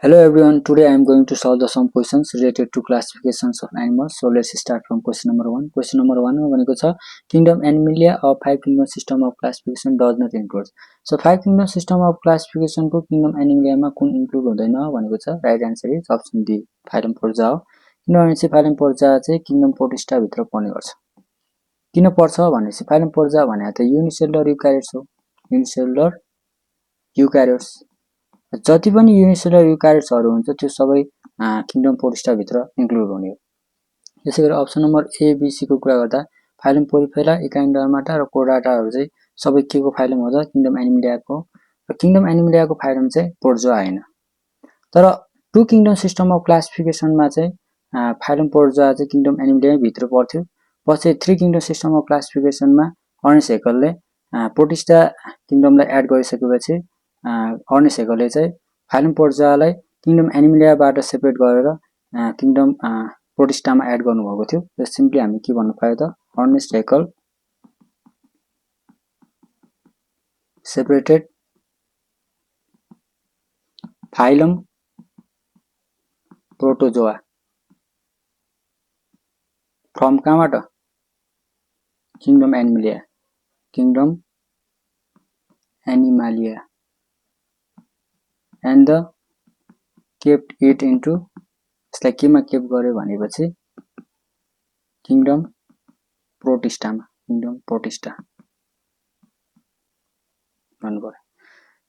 Hello everyone, today I am going to solve some questions related to classifications of animals. So let's start from question number 1. Question number 1 भनेको छ Kingdom Animalia of five kingdom system of classification does not include. So five kingdom system of classification को Kingdom Animalia मा कुन include हुँदैन भनेको छ. Right answer is option D. Phylum Porza हो. किनभने Phylum Porza चाहिँ Kingdom Protista भित्र पर्ने गर्छ. किन पर्छ भनेपछि Phylum Porza भनेको त unicellular eukaryotes हो. Unicellular eukaryotes जति पनि युनिसेलुलर युकार्योट्सहरु हुन्छ त्यो सबै किङडम प्रोटिस्टा भित्र इन्क्लुड हुने हो। त्यसैगरी option number A B C को कुरा गर्दा फाइलम पोलिफेरा, एकाइन्डर्माटा र कोर्डाटाहरु चाहिँ सबै के को फाइलम हो त किङडम एनिमेलियाको र किङडम एनिमेलियाको फाइलम चाहिँ पोर्जोआ हैन। तर टु किङडम सिस्टम अफ क्लासिफिकेसनमा चाहिँ फाइलम पोर्जोआ चाहिँ किङडम एनिमेलिया भित्र पर्थ्यो। पछि थ्री किङडम सिस्टम अफ क्लासिफिकेसनमा अर्नेस्ट हेकलले प्रोटिस्टा किङडमलाई एड गरिसकेपछि अर्नेस्ट हेकलले चाहिँ फाइलम पोर्जोआलाई किङडम एनिमेलियाबाट सेपरेट गरेर किङडम प्रोटिस्टामा एड गर्नुभएको थियो। र सिम्पली हामी के भन्नु पायो त Ernest Haeckel separated phylum Protozoa from कहाँबाट kingdom Animalia and the kept it into यसलाई केमा केप गर्यो भनेपछि किङडम प्रोटिस्टा भन्नु पर्यो।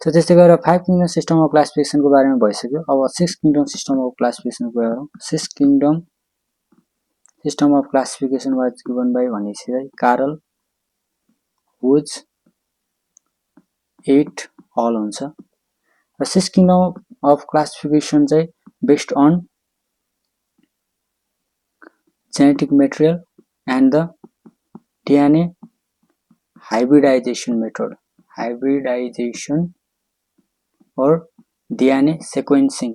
सो त्यस्तै गरेर फाइभ किङडम सिस्टम अफ क्लासिफिकेसनको बारेमा भइसक्यो। अब सिक्स किङडम सिस्टम अफ क्लासिफिकेसनको कुरा गरौँ। Six kingdom system of classification was given by भनेपछि चाहिँ कार्ल वुड्स एट अल हुन्छ। र सिक्स किङडम अफ क्लासिफिकेसन चाहिँ based on genetic material and the DNA hybridization method, or DNA sequencing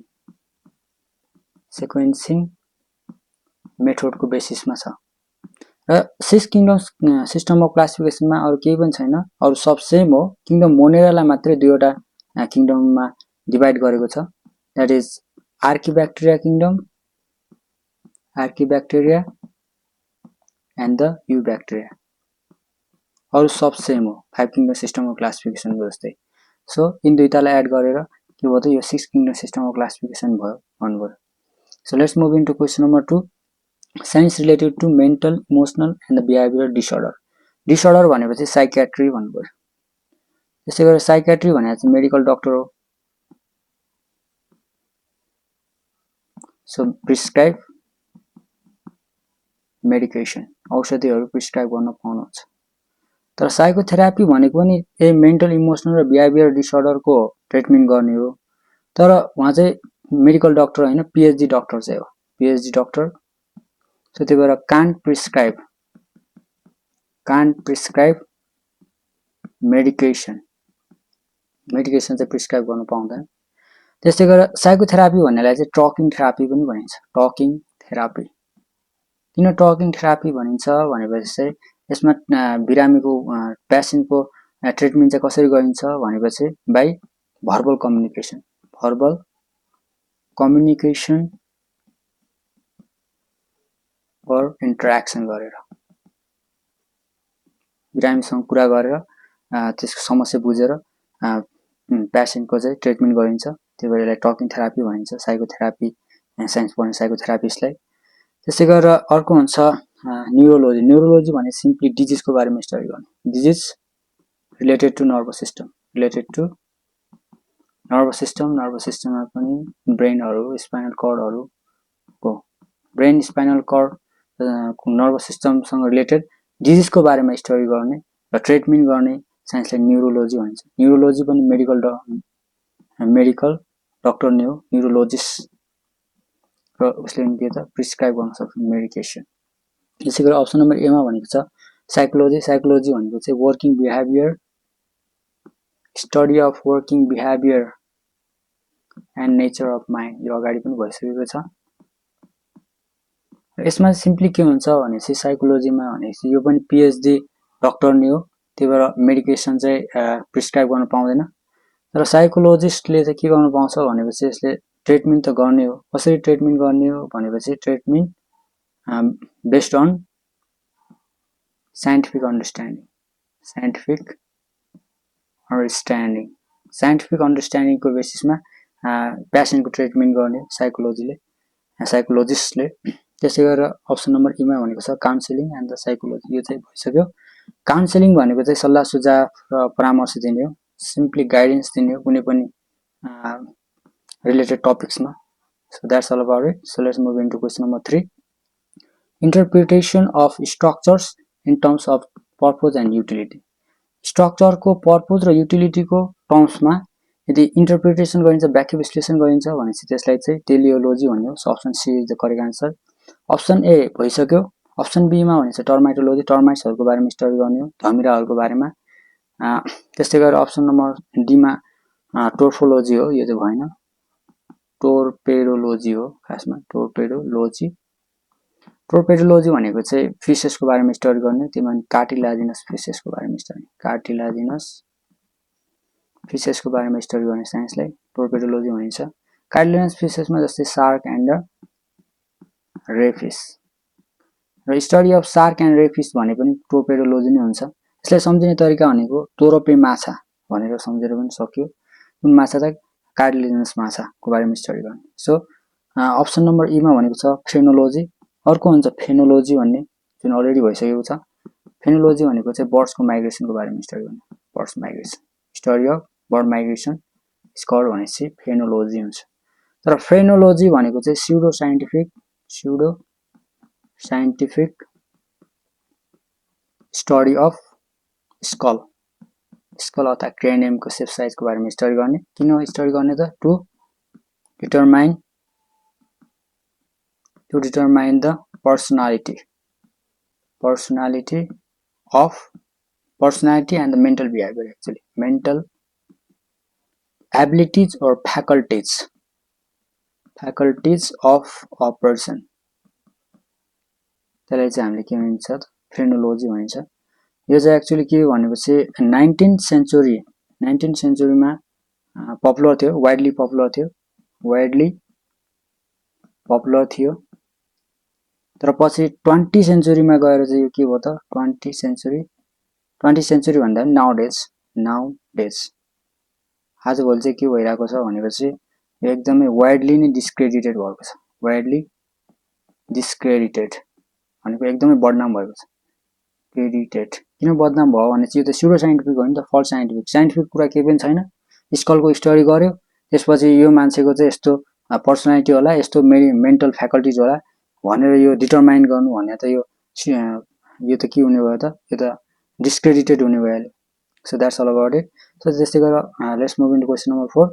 method को बेसिसमा छ। र सिक्स किङडम सिस्टम अफ क्लासिफिकेसनमा अरु केही पनि छैन, अरु सब सेम हो। किङडम मोनेरालाई मात्रै दुईवटा किङडममा डिभाइड गरेको छ। That is Archaebacteria kingdom and the eubacteria। अरु सब सेम हो five kingdom system of classification जस्तै। सो इन दुईटालाई एड गरेर के भयो त यो six kingdom system of classification भयो भन्नुभयो। So let's move into question number 2। Science related to mental, emotional and the behavioural disorder. Disorder भनेपछि साइकियाट्री भन्नुभयो। त्यसै गरी साइकियाट्री भनेको चाहिँ मेडिकल डाक्टर हो। सो प्रिस्क्राइब मेडिकेसन, औषधिहरु प्रिस्क्राइब गर्न पाउनुहुन्छ। तर साइकोथेरापी भनेको पनि ए मेन्टल, इमोसनल र बिहेभियरल डिसअर्डरको ट्रिटमेन्ट गर्ने हो। तर उहाँ चाहिँ मेडिकल डाक्टर हैन, पीएचडी डाक्टर चाहिँ हो, पीएचडी डाक्टर। सो त्यही भएर कान्ट प्रिस्क्राइब मेडिकेसन चाहिँ प्रिस्क्राइब गर्न पाउँदैन। त्यस्तै गरेर साइकोथेरापी भन्नेलाई चाहिँ टकिङ थेरापी पनि भनिन्छ। टकिङ थेरापी किन टकिङ थेरापी भनिन्छ भनेपछि चाहिँ यसमा बिरामीको पेशेन्टको ट्रिटमेन्ट चाहिँ कसरी गरिन्छ भनेपछि बाइ भर्बल कम्युनिकेसन और इन्टरेक्सन गरेर बिरामीसँग कुरा गरेर त्यसको समस्या बुझेर पेशेन्टको चाहिँ ट्रिटमेन्ट गरिन्छ। त्यही भएर यसलाई टकिङ थेरापी भनिन्छ, साइकोथेरापी साइन्स पढ्ने साइकोथेरापिस्टलाई। त्यसै गरेर अर्को हुन्छ न्युरोलोजी। न्युरोलोजी भने सिम्पली डिजिजको बारेमा स्टडी गर्ने, डिजिज रिलेटेड टु नर्भस सिस्टममा पनि ब्रेनहरु, स्पाइनल कर्डहरुको स्पाइनल कर्ड नर्भस सिस्टमसँग रिलेटेड डिजिजको बारेमा स्टडी गर्ने र ट्रिटमेन्ट गर्ने साइन्सलाई न्युरोलोजी भनिन्छ। न्युरोलोजी पनि मेडिकल डाक्टर नै हो, न्युरोलोजिस्ट, र उसले के त प्रिस्क्राइब गर्न सक्छ मेडिकेसन। त्यसैगरी अप्सन नम्बर ए मा भनेको छ साइकोलोजी। साइकोलोजी भनेको चाहिँ working behaviour, study of working behaviour and nature of mind. यो अगाडि पनि भइसकेको छ। यसमा सिम्पली के हुन्छ भनेपछि साइकोलोजीमा भनेपछि यो पनि पीएचडी डाक्टर नै हो, त्यही भएर मेडिकेसन चाहिँ प्रिस्क्राइब गर्न पाउँदैन। तर साइकोलोजिस्टले चाहिँ के गर्न पाउँछ भनेपछि यसले ट्रिटमेन्ट त गर्ने हो। कसरी ट्रिटमेन्ट गर्ने हो भनेपछि treatment based on scientific understanding. Scientific अन्डरस्ट्यान्डिङको बेसिसमा पेसेन्टको ट्रिटमेन्ट गर्ने साइकोलोजिस्टले। त्यसै गरेर अप्सन नम्बर ईमा भनेको छ काउन्सिलिङ एन्ड द साइकोलोजी। यो चाहिँ भइसक्यो। काउन्सिलिङ भनेको चाहिँ सल्लाह सुझाव र परामर्श दिने हो, सिम्पली गाइडेन्स दिने हो कुनै पनि related topicsमा। So that's all about it. So let's move into question number 3. Interpretation of structures in terms of purpose and utility. Structure को purpose र utility को terms मा यदि interpretation गरिन्छ, व्याख्या विश्लेषण गरिन्छ भनेपछि त्यसलाई चाहिँ टेलियोलोजी भन्ने हो। So option C is the correct answer. Option A भइसक्यो। Option B मा भनेको टर्माइटोलोजी, टर्माइट्सहरुको बारेमा स्टडी गर्ने हो, धमिराहरुको बारेमा। त्यस्तै गरेर अप्सन नम्बर डी मा टोर्फोलोजी हो, यो चाहिँ भएन। टोर्पेडोलोजी हो खासमा, टोर्पेडोलोजी भनेको चाहिँ फिसेसको बारेमा स्टडी गर्ने, त्यसमा कार्टिलाजिनस फिसेसको बारेमा स्टडी, फिसेसको बारेमा स्टडी गर्ने साइन्सलाई टोर्पेडोलोजी भनिन्छ। कार्टिलाजिनस फिसेसमा जस्तै सार्क एन्ड रे फिस, र स्टडी अफ सार्क एन्ड रे फिस भने पनि टोर्पेडोलोजी नै हुन्छ। यसलाई सम्झिने तरिका भनेको तोरपे माछा भनेर सम्झेर पनि सकियो। कुन माछा त कार्टिलाजिनस माछाको बारेमा स्टडी गर्ने। सो अप्सन नम्बर ईमा भनेको छ फ्रेनोलोजी। अर्को हुन्छ फेनोलोजी भन्ने, जुन अलरेडी भइसकेको छ। फेनोलोजी भनेको चाहिँ बर्ड्सको माइग्रेसनको बारेमा स्टडी गर्ने, birds migration, study of bird migration is called भनेपछि फेनोलोजी हुन्छ। तर फ्रेनोलोजी भनेको चाहिँ pseudo scientific study of skull अथवा क्रेनियमको सेप साइजको बारेमा स्टडी गर्ने। किन स्टडी गर्ने त? To determine the personality and the mental behaviour, actually mental abilities और फ्याकल्टिज अफ अ पर्सन, त्यसलाई चाहिँ हामीले के भनिन्छ त? फ्रेनोलोजी भनिन्छ। यो चाहिँ एक्चुअली के हो भनेपछि 19th सेन्चुरीमा पपुलर थियो, वाइडली पपुलर थियो। तर पछि 20th सेन्चुरीमा गएर चाहिँ यो के भयो त? 20th सेन्चुरी भन्दा पनि नाउडेज आजभोलि चाहिँ के भइरहेको छ भनेपछि यो एकदमै वाइडली नै डिस्क्रेडिटेड भएको छ। वाइडली डिस्क्रेडिटेड भनेको एकदमै बदनाम भएको छ। क्रेडिटेड किन बदनाम भयो भने चाहिँ यो त स्युडो साइन्टिफिक हो नि त, फल्स साइन्टिफिक कुरा केही पनि छैन। स्कलको स्टडी गर्यो, त्यसपछि यो मान्छेको चाहिँ यस्तो पर्सनालिटी होला, यस्तो मेन्टल फ्याकल्टिज होला भनेर यो डिटरमाइन गर्नु भने त यो त के हुने भयो त? यो त डिस्क्रेडिटेड हुने भयो। So that's all about it. So त्यस्तै गरेर let's move into question number 4।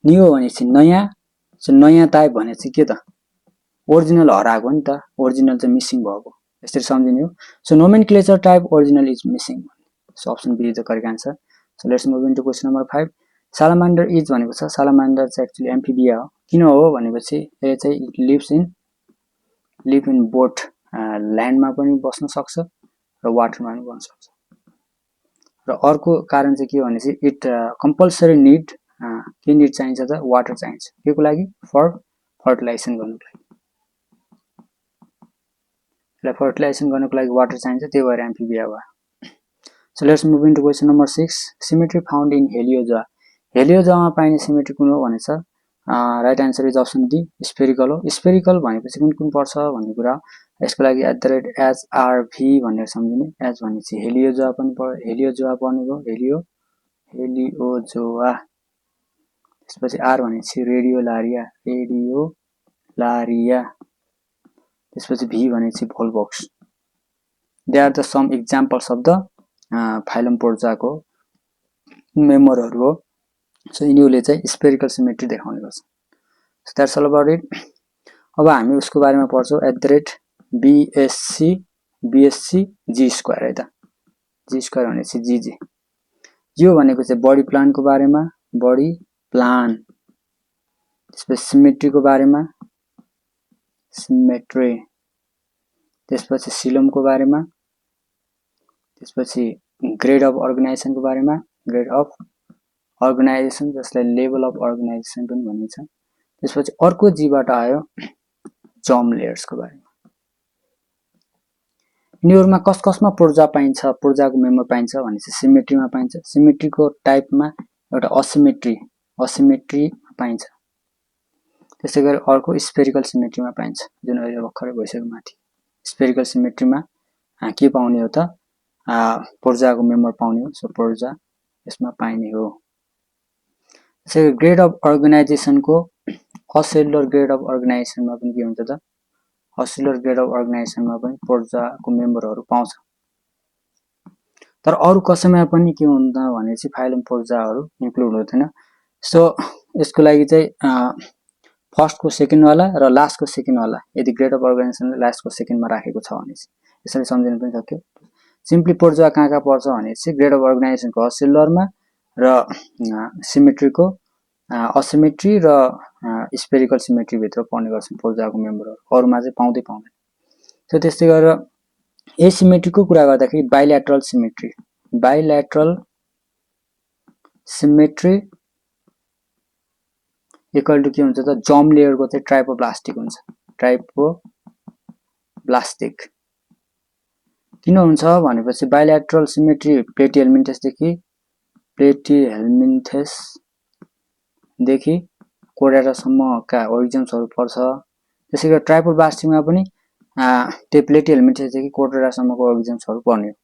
Neo भनेपछि नयाँ टाइप भनेपछि के त? ओरिजिनल हराएको नि त, ओरिजिनल चाहिँ मिसिङ भएको, यसरी सम्झिने हो। So nomenclature type original is missing. So option B is the correct answer. So let's move into question number 5। Salamander is भनेको छ, सालामान्डर चाहिँ एक्चुअली एम्फिबिया हो। किन हो भनेपछि यो चाहिँ लिभ इन बोथ ल्यान्डमा पनि बस्न सक्छ र वाटरमा पनि बस्न सक्छ। र अर्को कारण चाहिँ के हो भनेपछि इट कम्पल्सरी निड चाहिन्छ त? वाटर चाहिन्छ। के को लागि? फर्टिलाइजेसन गर्नुको लागि। फर्टिलाइजेसन गर्नुको लागि वाटर चाहिन्छ, त्यही भएर एम्फिबिया भयो। So let's move into question number 6। Symmetry found in Heliozoa. हेलियोजोआमा पाइने सिमेट्री कुन हो भनेछ? Right answer is option D, spherical हो। स्फेरिकल भनेपछि कुन पर्छ भन्ने कुरा, यसको लागि @HRV भनेर सम्झिने। एच भनेपछि हेलियोजोआ पनि हेलियोजोआ पर्ने भयो, हेलियोजोआ। त्यसपछि आर भनेपछि रेडियोलारिया, त्यसपछि भी भनेपछि Volvox. They are the some examples of the phylum पोर्जाको मेम्बरहरू हो। सो यिनीहरूले चाहिँ स्फेरिकल सिमेट्री देखाउने गर्छ। So that's all about it. अब हामी उसको बारेमा पढ्छौँ BSc G² है त। G² भनेपछि GG। यो भनेको चाहिँ बडी प्लानको बारेमा, त्यसपछि सिमेट्रीको बारेमा, सिमेट्री, त्यसपछि सिलोमको बारेमा, त्यसपछि ग्रेड अफ अर्गनाइजेसनको बारेमा, ग्रेड अफ अर्गनाइजेसन जसलाई लेभल अफ अर्गनाइजेसन पनि भनिन्छ। त्यसपछि अर्को जीबाट आयो जर्म लेयर्सको बारेमा। यिनीहरुमा कस-कसमा पूर्जा पाइन्छ, पूर्जाको मेम्बर पाइन्छ भनेपछि सिमेट्रीमा पाइन्छ। सिमेट्रीको टाइपमा एउटा असिमेट्री पाइन्छ। त्यसैगरी अर्को स्फेरिकल सिमेट्रीमा पाइन्छ, जुन अहिले भर्खरै भइसक्यो माथि। स्फेरिकल सिमेट्रीमा के पाउने हो त पूर्जाको मेम्बर पाउने हो। सो पूर्जा यसमा पाइने हो। त्यसैगरी ग्रेड अफ अर्गनाइजेसनको असेलुलर ग्रेड अफ अर्गनाइजेसनमा पनि के हुन्छ त असेलुलर ग्रेड अफ अर्गनाइजेसनमा पनि पूर्जाको मेम्बरहरू पाउँछ। तर अरु कसैमा पनि के हुन्छ भने चाहिँ फाइलम पूर्जाहरू इन्क्लुड हुँदैन। सो यसको लागि चाहिँ फर्स्टको सेकेन्ड वाला र लास्टको सेकेन्ड वाला यदि ग्रेड अफ अर्गनाइजेसनले लास्टको सेकेन्डमा राखेको छ भने चाहिँ यसरी सम्झिन पनि सक्यो। सिम्पली पूर्जा कहाँ पर्छ भने चाहिँ ग्रेड अफ अर्गनाइजेसनको असेलुलरमा र सिमेट्रीको असिमेट्री र स्फेरिकल सिमेट्री भित्र पर्ने गर्छन् पूर्जाको मेम्बरहरू। अरुमा चाहिँ पाउँदैन। सो त्यस्तै गरेर एसिमेट्रीको कुरा गर्दाखेरि बाइल्याटरल सिमेट्री इक्वल टु के हुन्छ त जर्म लेयरको चाहिँ ट्राइपोब्लास्टिक हुन्छ। ट्राइपोब्लास्टिक किन हुन्छ भनेपछि बाइल्याटरल सिमेट्री प्लेटिहेल्मिन्थेस देखि कोडाटासम्मका ओरिजिन्सहरू पर्छ। त्यसैगरी ट्राइपोब्लास्टिकमा पनि त्यो प्लेटिहेल्मिन्थेस देखि कोडाटासम्मको ओरिजिन्सहरू पर्ने हो।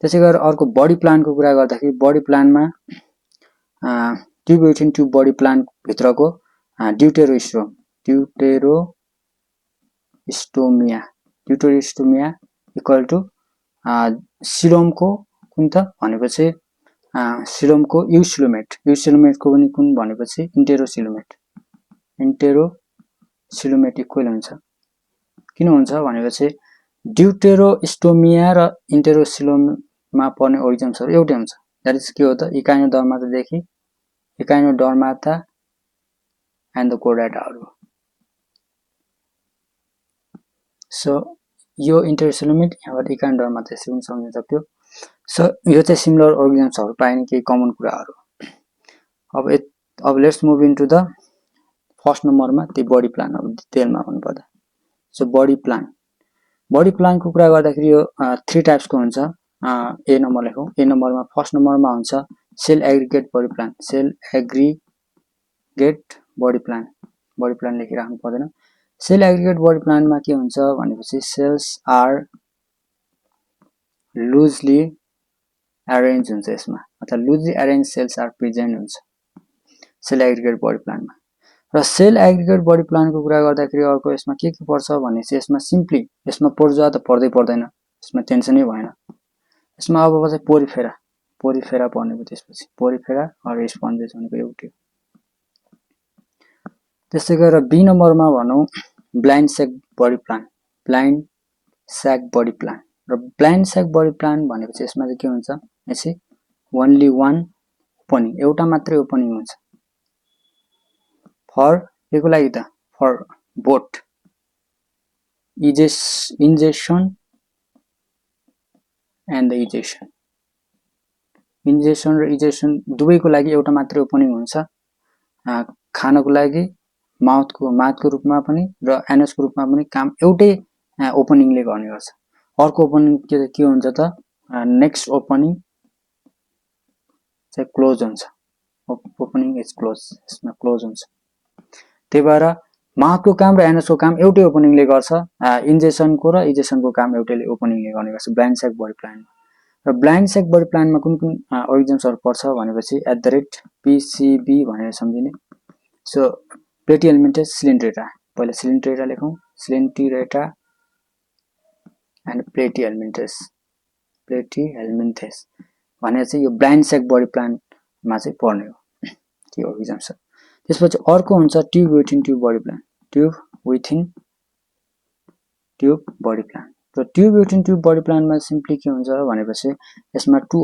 त्यसैगरी अर्को बडी प्लानको कुरा गर्दाखेरि बडी प्लानमा tube within tube body plan भित्रको ड्युटेरोस्टोमिया इक्वल टु सिलोमको कुन त भनेपछि सिलोमको युसिलोमेटको पनि कुन भनेपछि इन्टेरोसिलोमेट इक्वल हुन्छ। किन हुन्छ भनेपछि ड्युटेरोस्टोमिया र इन्टेरोसिलोममा पर्ने ओरिजिन्सहरू एउटै हुन्छ। द्याट इज के हो त इकाइनोडर्माटा एन्ड द कोडाटाहरू। सो यो इन्टेरोसिलोमेट यहाँबाट इकाइनोडर्माटा यसरी पनि सम्झिन सक्यो। सो यो चाहिँ सिमिलर ओरिजिन्सहरू पाइने केही कमन कुराहरू। अब let's move into the first नम्बरमा त्यो बडी प्लान। अब डिटेलमा भन्नुपर्दा सो बडी प्लानको कुरा गर्दाखेरि यो 3 टाइप्सको हुन्छ। ए नम्बर लेखौँ। ए नम्बरमा फर्स्ट नम्बरमा हुन्छ सेल एग्रिगेट बडी प्लान लेखिराख्नु पर्दैन। सेल एग्रिगेट बडी प्लानमा के हुन्छ भनेपछि सेल्स आर लुजली अरेन्ज हुन्छ यसमा, अथवा loosely arrange cells are present हुन्छ सेल एग्रिगेट बडी प्लानमा। र सेल एग्रिगेट बडी प्लानको कुरा गर्दाखेरि अर्को यसमा के पर्छ भने चाहिँ यसमा सिम्पली यसमा पूर्जा त पर्दैन, यसमा टेन्सनै भएन। यसमा अब चाहिँ पोरिफेरा पर्ने भयो। त्यसपछि पोरिफेरा र स्पन्जेस भनेको एउटै हो। त्यसै गरेर बी नम्बरमा भनौँ ब्लाइन्ड स्याक बडी प्लान र ब्लाइन्ड स्याक बडी प्लान भनेपछि यसमा चाहिँ के हुन्छ यसै ओन्ली वान ओपनिङ, एउटा मात्रै ओपनिङ हुन्छ फर यसको लागि त for both injection and the injection र इजेक्सन दुवैको लागि एउटा मात्रै ओपनिङ हुन्छ। खानको लागि माउथको रूपमा पनि र एनसको रूपमा पनि काम एउटै ओपनिङले गर्ने गर्छ। अर्को ओपनिङ के हुन्छ त नेक्स्ट ओपनिङ चाहिँ क्लोज हुन्छ। ओपनिङ इज क्लोज, यसमा क्लोज हुन्छ। त्यही भएर माउथको काम र एनसको काम एउटै ओपनिङले गर्छ। इन्जेक्सनको र इजेक्सनको काम एउटैले ओपनिङले गर्ने गर्छ ब्लाइन्ड स्याक बडी प्लानमा। र ब्लाइन्ड स्याक बडी प्लानमा कुन ओरिजिन्सहरू पर्छ भनेपछि @PCB भनेर सम्झिने। सो प्लेटिहेल्मिन्थेस सिलिन्ड्रेटा, पहिला सिलिन्ड्रेटा लेखौँ, सिलिन्ड्रेटा एन्ड प्लेटिहेल्मिन्थेस भनेर चाहिँ यो ब्लाइन्ड स्याक बडी प्लानमा चाहिँ पर्ने हो के ओरिजिन्स छ। त्यसपछि अर्को हुन्छ tube within tube body plan. र ट्युब विथिन ट्युब बडी प्लानमा सिम्पली के हुन्छ भनेपछि यसमा टु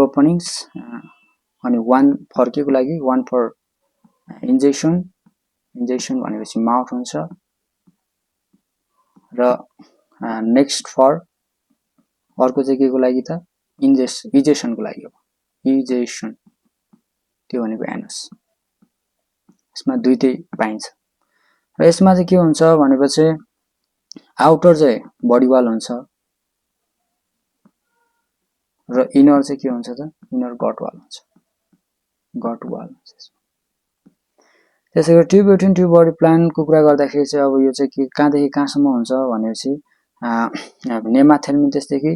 ओपनिङ्स अनि वान फर केको लागि वान फर इन्जेक्सन भनेपछि माउथ हुन्छ र नेक्स्ट फर अर्को चाहिँ केको लागि त इजेसनको लागि हो, इजेसन त्यो भनेको एनस, यसमा दुईटै पाइन्छ। र यसमा चाहिँ के हुन्छ भनेपछि आउटर चाहिँ बडी वाल हुन्छ र इनर चाहिँ के हुन्छ त, इनर गट वाल हुन्छ, गट वाल हुन्छ। त्यसैगरी ट्युब बिट्विन ट्युब बडी प्लानको कुरा गर्दाखेरि चाहिँ अब यो चाहिँ के कहाँदेखि कहाँसम्म हुन्छ भनेपछि नेमाथेल्मिन्थेसदेखि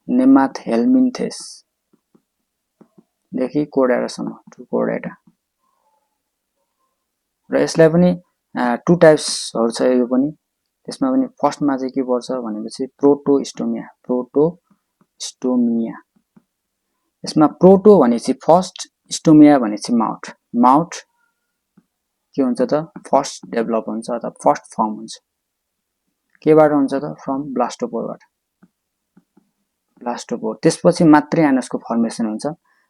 नेमाथेल्मिन्थेसदेखि कोर्डाटासम्म, टु कोर्डाटा। र यसलाई पनि टु टाइप्सहरू छ यो पनि, त्यसमा पनि फर्स्टमा चाहिँ के पर्छ भनेपछि प्रोटोस्टोमिया, प्रोटोस्टोमिया। यसमा प्रोटो भनेपछि फर्स्ट, स्टोमिया भनेपछि माउथ, माउथ के हुन्छ त फर्स्ट डेभलप हुन्छ अथवा फर्स्ट फर्म हुन्छ, केबाट हुन्छ त फ्रम ब्लास्टोपोरबाट, ब्लास्टोपोर, त्यसपछि मात्रै एनसको फर्मेसन हुन्छ।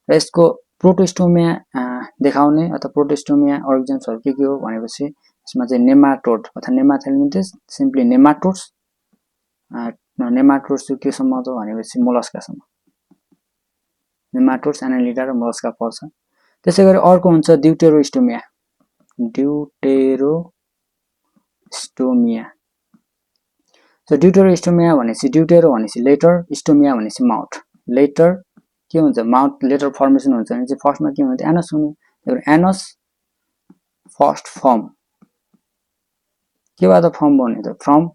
र यसको प्रोटोस्टोमिया देखाउने अथवा प्रोटोस्टोमिया अर्गेनिजम्सहरू के हो भनेपछि यसमा चाहिँ नेमाटोड अथवा नेमाथेल्मिन्थेस, सिम्पली नेमाटोड्स, नेमाटोड्स चाहिँ केसम्म त भनेपछि मोलस्कासम्म, नेमाटोड्स, एनालिडा र मोलस्का पर्छ। त्यसैगरी अर्को हुन्छ ड्युटेरोस्टोमिया, ड्युटेरोस्टोमिया। सो ड्युटेरोस्टोमिया भनेपछि ड्युटेरो भनेपछि लेटर, स्टोमिया भनेपछि माउथ। लेटर के हुन्छ, माउथ लेटर फर्मेसन हुन्छ भने चाहिँ फर्स्टमा के हुन्छ एनस हुने, एनस फर्स्ट फर्म केबाट फर्म बन्यो त फ्रम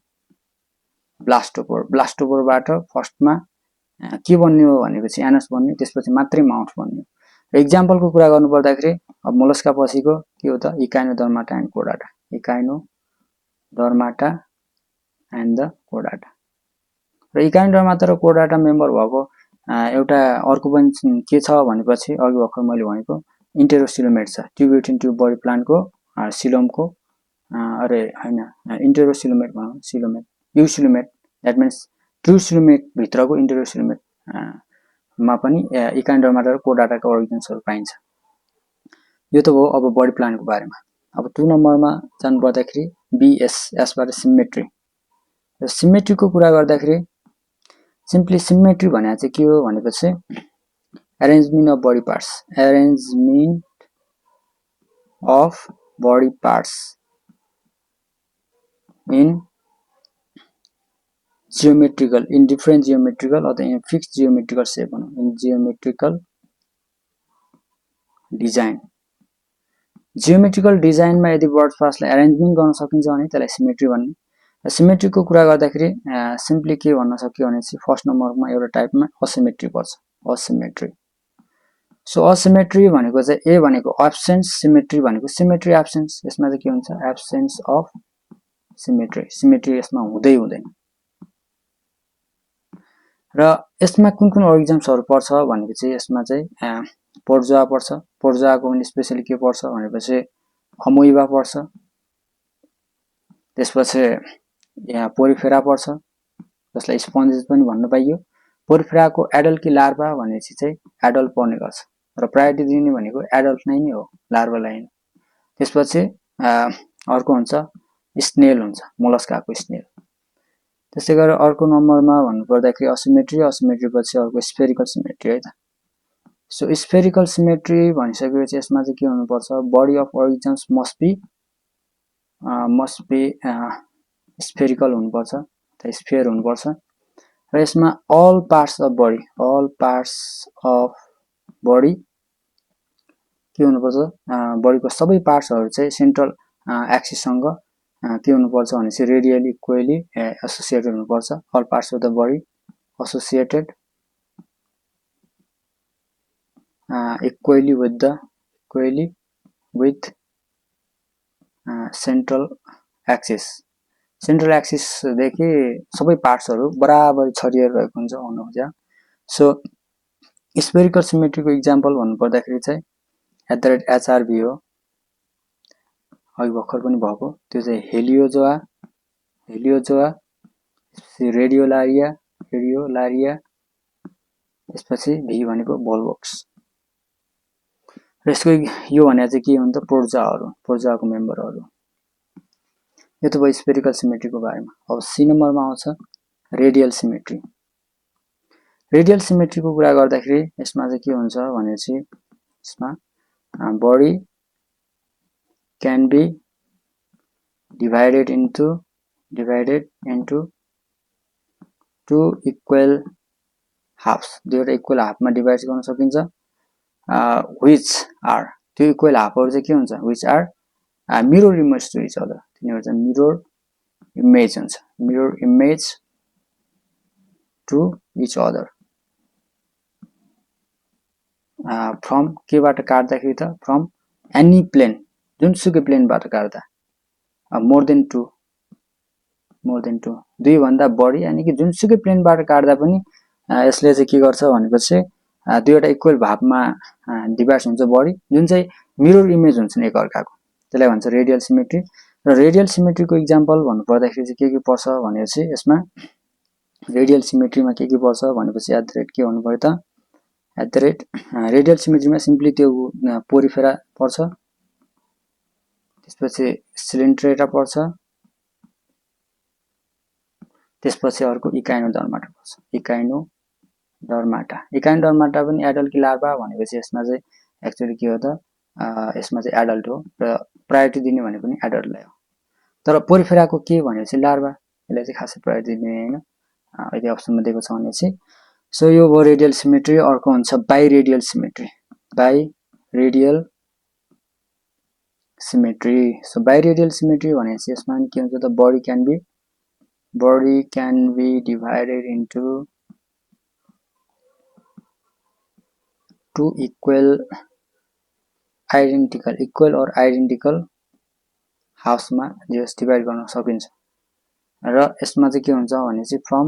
ब्लास्टोपोर, ब्लास्टोपोरबाट फर्स्टमा के बन्यो भनेपछि एनस बन्यो, त्यसपछि मात्रै माउथ बन्यो। र इक्जाम्पलको कुरा गर्नु पर्दाखेरि अब मोलस्का पछिको के हो त Echinodermata and Chordata, Echinodermata and the Chordata. र इकाइनोडर्माटा र कोर्डाटा मेम्बर भएको एउटा अर्को पनि के छ भनेपछि अघि भर्खर मैले भनेको इन्टेरोसिलोमेट छ, ट्युब बिट्विन ट्युब बडी प्लान्टको सिलोमको अरे हैन इन्टेरोसिलोमेट भनौँ, coelomate, eucoelomate, that means true coelomate भित्रको इन्टेरोसिलोमेट मा पनि इकाइनोडर्माटा र कोर्डाटाको अर्गेनिजम्सहरू पाइन्छ। यो त हो अब बडी प्लान्टको बारेमा। अब 2 नम्बरमा जानु पर्दाखेरि बीएस, यसबाट सिमेट्री। र सिमेट्रीको कुरा गर्दाखेरि सिम्पली सिमेट्री भने चाहिँ के हो भनेपछि arrangement of body parts, arrangement of body parts in geometrical, in different geometrical अथवा इन फिक्स्ड जियोमेट्रिकल सेप भनौँ, इन जियोमेट्रिकल डिजाइन। जियोमेट्रिकल डिजाइनमा यदि बडी पार्ट्सलाई एरेन्जमेन्ट गर्न सकिन्छ भने त्यसलाई सिमेट्री भन्ने। र सिमेट्रीको कुरा गर्दाखेरि सिम्पली के भन्न सक्यो भनेपछि फर्स्ट नम्बरमा एउटा टाइपमा असिमेट्री पर्छ, असिमेट्री। सो असिमेट्री भनेको चाहिँ ए भनेको एब्सेन्स, सिमेट्री भनेको सिमेट्री एब्सेन्स, यसमा चाहिँ के हुन्छ एब्सेन्स अफ सिमेट्री, सिमेट्री यसमा हुँदै हुँदैन। र यसमा कुन कुन अर्गेनिजम्सहरू पर्छ भनेपछि यसमा चाहिँ प्रोटोजोआ पर्छ, प्रोटोजोआको पनि स्पेशली के पर्छ भनेपछि अमोइबा पर्छ, त्यसपछि यहाँ पोरिफेरा पर्छ जसलाई स्पन्जेस पनि भन्न पाइयो। पोरिफेराको एडल्ट कि लार्भा भनेपछि चाहिँ एडल्ट पर्ने गर्छ र प्रायोरिटी दिने भनेको एडल्टलाई नै हो, लार्भालाई होइन। त्यसपछि अर्को हुन्छ स्नेल हुन्छ, मोलस्काको स्नेल। त्यसै गरी अर्को नम्बरमा भन्नु पर्दाखेरि असिमेट्री, असिमेट्री पछि अर्को स्फेरिकल सिमेट्री है त। सो स्फेरिकल सिमेट्री भनिसकेपछि यसमा चाहिँ के हुनुपर्छ, body of organisms must be spherical हुनुपर्छ, स्फेयर हुनुपर्छ। र यसमा all parts of body, all parts of body के हुनुपर्छ, बडीको सबै पार्ट्सहरू चाहिँ सेन्ट्रल एक्सिससँग के हुनुपर्छ भनेपछि रेडियली इक्वली एसोसिएटेड हुनुपर्छ। All parts of the body associated equally with central axis, central एक्सिसदेखि सबै पार्ट्सहरू बराबर छरिएर रहेको हुन्छ भन्नु खोज्या। सो स्फेरिकल सिमेट्रीको इक्जाम्पल भन्नु पर्दाखेरि चाहिँ @HRV हो, अघि भर्खर पनि भएको, त्यो चाहिँ हेलियोजोआ, रेडियोलारिया, त्यसपछि भी भनेको बोलवक्स। र यसको यो भने चाहिँ के हुन्छ प्रोटोजोआहरू, प्रोटोजोआको मेम्बरहरू। यो त भयो स्फेरिकल सिमेट्रीको बारेमा। अब सी नम्बरमा आउँछ रेडियल सिमेट्री। रेडियल सिमेट्रीको कुरा गर्दाखेरि यसमा चाहिँ के हुन्छ भनेपछि यसमा body can be divided into two equal halves. दुईवटा इक्वल हाफमा डिभाइड गर्न सकिन्छ which are त्यो इक्वल हाफहरु चाहिँ के हुन्छ which are mirror image to each other. तिनीहरु चाहिँ mirror image हुन्छ mirror image to each other. From केबाट काट्दाखेरि त from any plane जुनसुकै प्लेनबाट काट्दा more than two दुई भन्दा बढी यानी कि जुनसुकै प्लेनबाट काट्दा पनि यसले चाहिँ के गर्छ भनेपछि दुईवटा इक्वल भागमा डिभाइड हुन्छ बडी जुन चाहिँ मिरर इमेज हुन्छ नि एकअर्काको त्यसलाई भन्छ रेडियल सिमेट्री र रेडियल सिमेट्रीको एक्जाम्पल भन्नु पर्दाखेरि चाहिँ के पर्छ भनेपछि यसमा रेडियल सिमेट्रीमा के पर्छ भनेपछि एट द रेट के हुनु पर्यो त एट द रेट रेडियल सिमेट्रीमा सिम्पली त्यो पोरिफेरा पर्छ त्यसपछि सिलिन्ड्रेटा पर्छ त्यसपछि अर्को इकाइनोडर्माटा पर्छ इकाइनोडर्माटा पनि एडल्ट कि लार्भा भनेपछि यसमा चाहिँ एक्चुअली के हो त यसमा चाहिँ एडल्ट हो र प्रायोरिटी दिने भने पनि एडल्टलाई हो तर पोरिफेराको के भनेपछि लार्भा यसलाई चाहिँ खासै प्रायोरिटी दिने हैन यदि अप्सनमा दिएको छ भनेपछि सो यो भयो रेडियल सिमेट्री अर्को हुन्छ बाइरेडियल सिमेट्री सो बाइरेडियल सिमेट्री भनेपछि यसमा के हुन्छ त body can be divided into two equal or identical हाउसमा जस डिभाइड गर्न सकिन्छ र यसमा चाहिँ के हुन्छ भने चाहिँ from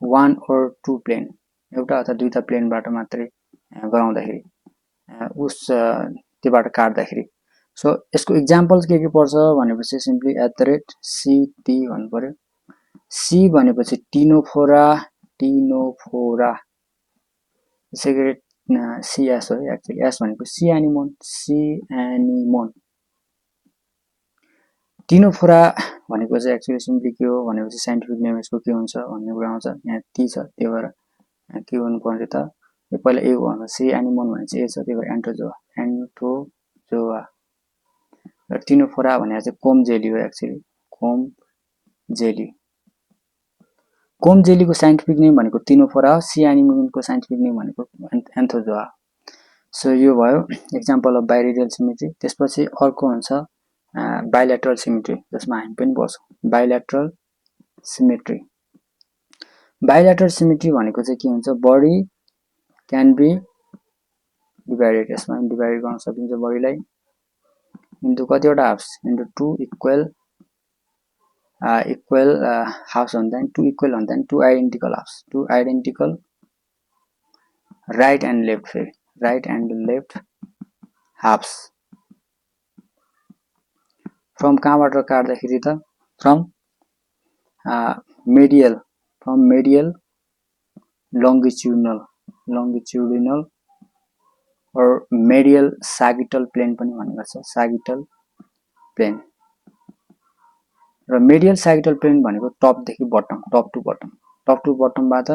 one or two plane एउटा अथवा दुईटा प्लेनबाट मात्रै गराउँदाखेरि उस त्योबाट काट्दाखेरि सो यसको एक्जाम्पल्स के पर्छ भनेपछि simply at the rate CT भन्नु पर्यो C भनेपछि टिनोफोरा सेक्रेट CS हो एक्चुअली S भनेको सियानिमोन टिनोफोरा भनेको चाहिँ एक्चुअली सिम्पली के हो भनेपछि साइन्टिफिक नेम यसको के हुन्छ भन्ने कुरा आउँछ यहाँ T छ त्यही भएर के हुनु पर्यो त यो पहिला A भन्नु सियानिमोन भने चाहिँ A छ त्यही भएर एन्टोजोआ र टिनोफोरा भनेको चाहिँ कोम जेली हो एक्चुअली कोम जेलीको साइन्टिफिक नेम भनेको टिनोफोरा हो सियानिमोनको साइन्टिफिक नेम भनेको एन्थोजोआ सो यो भयो एक्जाम्पल अफ बाइरेडियल सिमेट्री त्यसपछि अर्को हुन्छ बाइलेटरल सिमेट्री जसमा हामी पनि पढ्छौं बाइलेटरल सिमेट्री भनेको चाहिँ के हुन्छ बडी क्यान बी डिभाइडेड यसमा डिभाइड गर्न सकिन्छ बडीलाई इन्टु कतिवटा halves into two equal halves भन्दा नि टु इक्वल भन्दा नि two identical halves two identical right and left halves from कहाँबाट काट्दाखेरि त from medial longitudinal or medial sagittal plane पनि भन्ने गर्छ sagittal plane र medial sagittal plane भनेको टप देखि बटम टप टु बटमबाट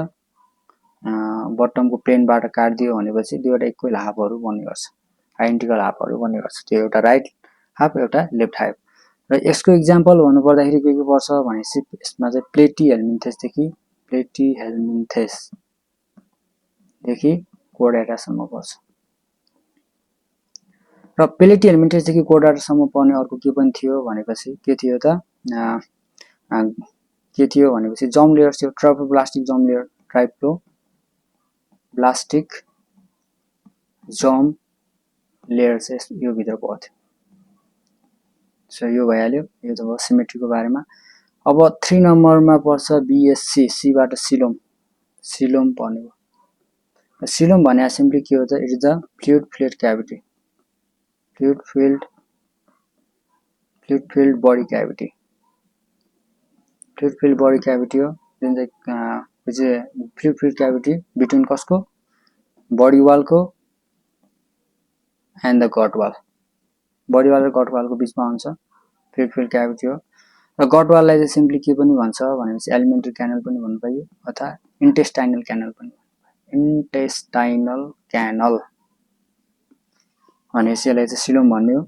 बटमको प्लेनबाट काट्दियो भनेपछि दुईवटा इक्वल हाफहरु बन्ने गर्छ आइडेन्टिकल हाफहरु बन्ने गर्छ त्यो एउटा राइट हाफ एउटा लेफ्ट हाफ र यसको एक्जाम्पल भन्नु पर्दाखेरि के पर्छ भनेपछि यसमा चाहिँ प्लेटिहेल्मिन्थेस देखि कोर्डेटासम्म पर्छ र प्लेटिहेल्मिन्थेस देखि कोर्डेटासम्म पर्ने अर्को के पनि थियो भनेपछि के थियो भनेपछि जम लेयर्स थियो ट्राइप्लोब्लास्टिक जम लेयर चाहिँ यो भित्र पर्थ्यो सो यो भइहाल्यो यो त भयो सिमेट्रीको बारेमा अब 3 नम्बरमा पर्छ BSc C बाट सिलोम पर्ने हो सिलोम भने सिम्पली के हो त it is the fluid filled body cavity हो जुन चाहिँ fluid cavity between कसको body wall को and the gut wall body wall र gut wall को बीचमा हुन्छ fluid cavity हो र gut wall लाई चाहिँ सिम्पली के पनि भन्छ भनेपछि alimentary canal पनि भन्नु पाइयो अथवा इन्टेस्टाइनल क्यानल पनि इन्टेस्टाइनल क्यानल भनेपछि यसलाई चाहिँ सिलोम भन्ने हो।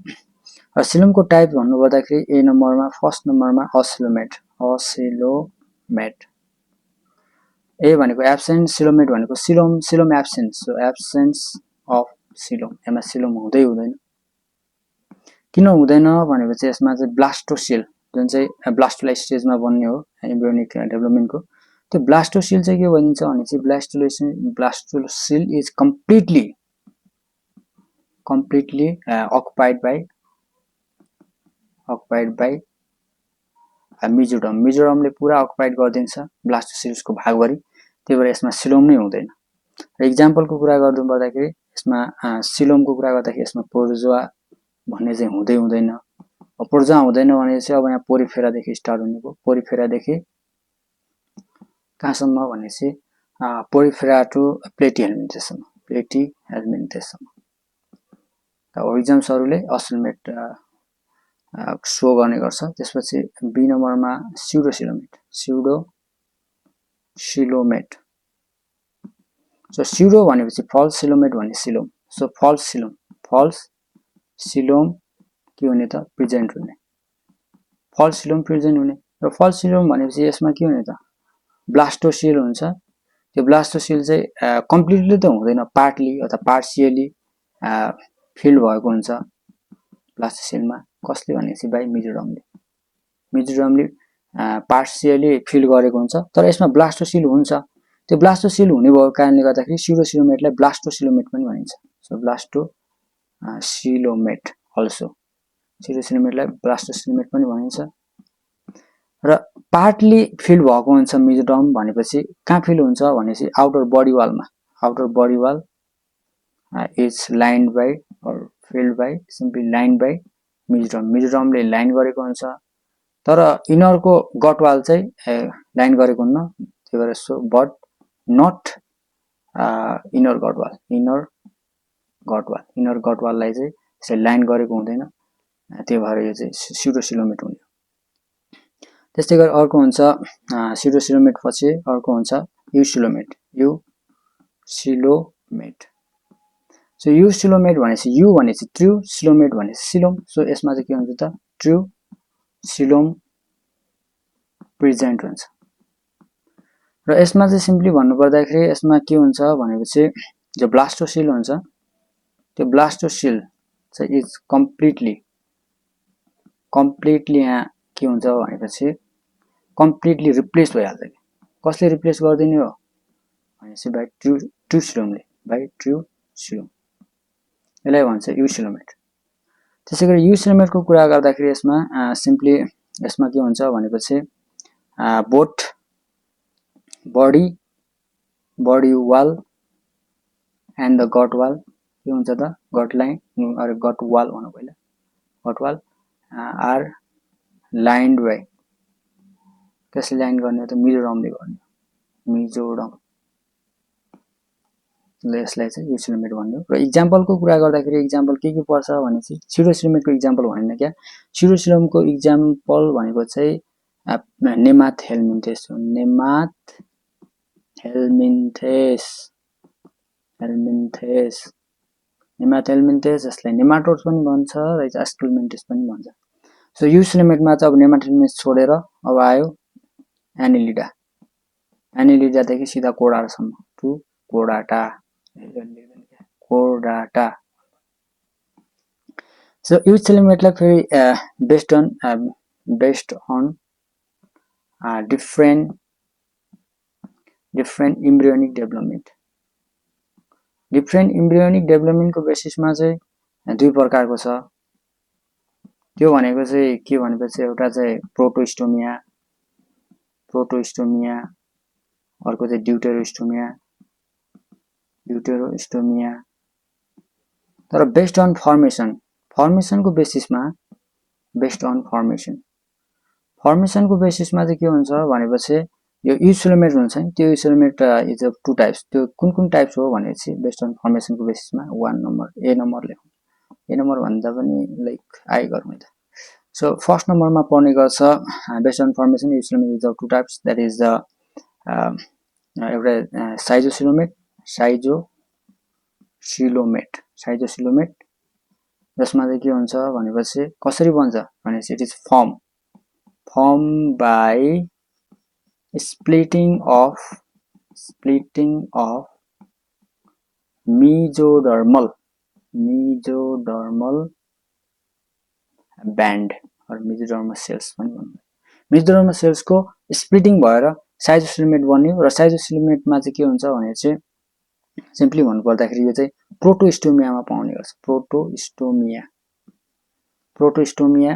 र सिलोमको टाइप भन्नुपर्दाखेरि ए नम्बरमा फर्स्ट नम्बरमा असिलोमेट ए भनेको एब्सेन्ट सिलोमेट भनेको coelom absent so absence of coelom यसमा सिलोम हुँदैन किन हुँदैन भनेपछि यसमा चाहिँ ब्लास्टोसिल जुन चाहिँ ब्लास्टोलाइट स्टेजमा बन्ने हो एम्ब्रियोनिक डेभलपमेन्टको त्यो ब्लास्टोसिल चाहिँ के भनिन्छ भने चाहिँ blastocoel is completely occupied by मिजोरमले पुरा अकुपाइड गरिदिन्छ ब्लास्टोसिल्सको भागभरि त्यही भएर यसमा सिलोम नै हुँदैन। र इक्जाम्पलको कुरा गर्नु पर्दाखेरि यसमा सिलोमको कुरा गर्दाखेरि यसमा प्रोटोजोआ भन्ने चाहिँ हुँदैन। प्रोटोजोआ हुँदैन भने चाहिँ अब यहाँ पोरिफेरादेखि स्टार्ट हुने भयो। पोरिफेरादेखि कहाँसम्म भनेपछि पोरिफेरा टु प्लेटिहेल्मिन्थेसम्म ओरिजम्सहरूले असिलोमेट सो गर्ने गर्छ। त्यसपछि बी नम्बरमा स्युडोसिलोमेट सो स्युडो भनेपछि फल्स सिलोमेट भन्ने सिलोम सो फल्स सिलोम के हुने त प्रेजेन्ट हुने फल्स सिलोम प्रेजेन्ट हुने र फल्स सिलोम भनेपछि यसमा के हुने त ब्लास्टोसिल हुन्छ। त्यो ब्लास्टोसिल चाहिँ कम्प्लिटली त हुँदैन पार्टली अथवा पार्सियली फिल्ड भएको हुन्छ ब्लास्टोसिलमा कसले भनेपछि बाइ मिजोरमले पार्सियली फिल्ड गरेको हुन्छ तर यसमा ब्लास्टोसिल हुन्छ। त्यो ब्लास्टोसिल हुने भएको कारणले गर्दाखेरि स्युडोसिलोमेटलाई ब्लास्टोसिलोमेट पनि भनिन्छ। सो ब्लास्टोसिलोमेट अल्सो स्युडोसिलोमेटलाई ब्लास्टोसिलोमेट पनि भनिन्छ। र पार्टली फिल्ड भएको हुन्छ मिजोरम भनेपछि कहाँ फिल्ड हुन्छ भनेपछि outer body wall is lined by or filled by simply lined by मिजोरमले लाइन गरेको हुन्छ तर इनरको गटवाल चाहिँ लाइन गरेको हुन्न त्यही भएर सो बट नट इनर गटवाललाई चाहिँ यसले लाइन गरेको हुँदैन त्यही भएर यो चाहिँ स्युडोसिलोमेट हुने। त्यस्तै गरी अर्को हुन्छ स्युडोसिलोमेट पछि अर्को हुन्छ युसिलोमेट सो युसिलोमेट भनेपछि यु भनेपछि ट्रु सिलोमेट भनेपछि सिलोम सो यसमा चाहिँ के हुन्छ त ट्रु सिलोम प्रेजेन्ट हुन्छ। र यसमा चाहिँ सिम्पली भन्नुपर्दाखेरि यसमा के हुन्छ भनेपछि जो ब्लास्टोसिल हुन्छ त्यो ब्लास्टोसिल चाहिँ इज कम्प्लिटली यहाँ के हुन्छ भनेपछि कम्प्लिटली रिप्लेस भइहाल्छ। कसले रिप्लेस गरिदिने हो भनेपछि बाइ ट्रु सिलोम यसलाई भन्छ युसिलोमेट। त्यसै गरी युसिलोमेटको कुरा गर्दाखेरि यसमा सिम्पली यसमा के हुन्छ भनेपछि both body wall and the gut wall के हुन्छ त गट वाल भनौँ पहिला gut wall are lined by कसले लाइन गर्ने हो त मिजोरमले गर्ने यसलाई चाहिँ युसिलोमेट भन्ने हो। र इक्जाम्पलको कुरा गर्दाखेरि इक्जाम्पल के पर्छ भनेपछि स्युडोसिलोमेटको इक्जाम्पल भनेन क्या स्युडोसिलोमको इक्जाम्पल भनेको चाहिँ नेमाथ हेल्मिन्थेस हो। नेमाथ हेल्मिन्थेस यसलाई नेमाटोड्स पनि भन्छ र एस्कुल्मेन्टेस पनि भन्छ। सो युसिलोमेटमा चाहिँ अब नेमाटोड्स छोडेर अब आयो एनिलिडादेखि सिधा कोडाटासम्म टु कोडाटा। सो युसिलोमेटलाई फेरि बेस्ड अन डिफ्रेन्ट इम्ब्रियोनिक डेभलपमेन्टको बेसिसमा चाहिँ दुई प्रकारको छ। त्यो भनेको चाहिँ के भनेपछि एउटा चाहिँ प्रोटोस्टोमिया अर्को चाहिँ ड्युटेरोस्टोमिया तर बेस्ड अन फर्मेसनको बेसिसमा फर्मेसनको बेसिसमा चाहिँ के हुन्छ भनेपछि यो युसिलोमेट हुन्छ नि त्यो eucoelomate is of two types. त्यो कुन टाइप्स हो भनेपछि बेस्ड अन फर्मेसनको बेसिसमा 1 नम्बर ए नम्बर भन्दा पनि लाइक आई गरौँ त। सो फर्स्ट नम्बरमा पर्ने गर्छ based on formation eucoelomate is of two types that is the एउटा साइजोसिलोमेट जसमा चाहिँ के हुन्छ भनेपछि कसरी बन्छ भनेपछि it is form by splitting of mesodermal band or mesodermal cells पनि भन्नु मेसोडर्मल सेल्सको स्प्लिटिङ भएर साइजोसिलोमेट बन्यो र साइजोसिलोमेटमा चाहिँ के हुन्छ भने चाहिँ सिम्पली भन्नु पर्दाखेरि यो चाहिँ प्रोटोस्टोमियामा पाउने गर्छ प्रोटोस्टोमिया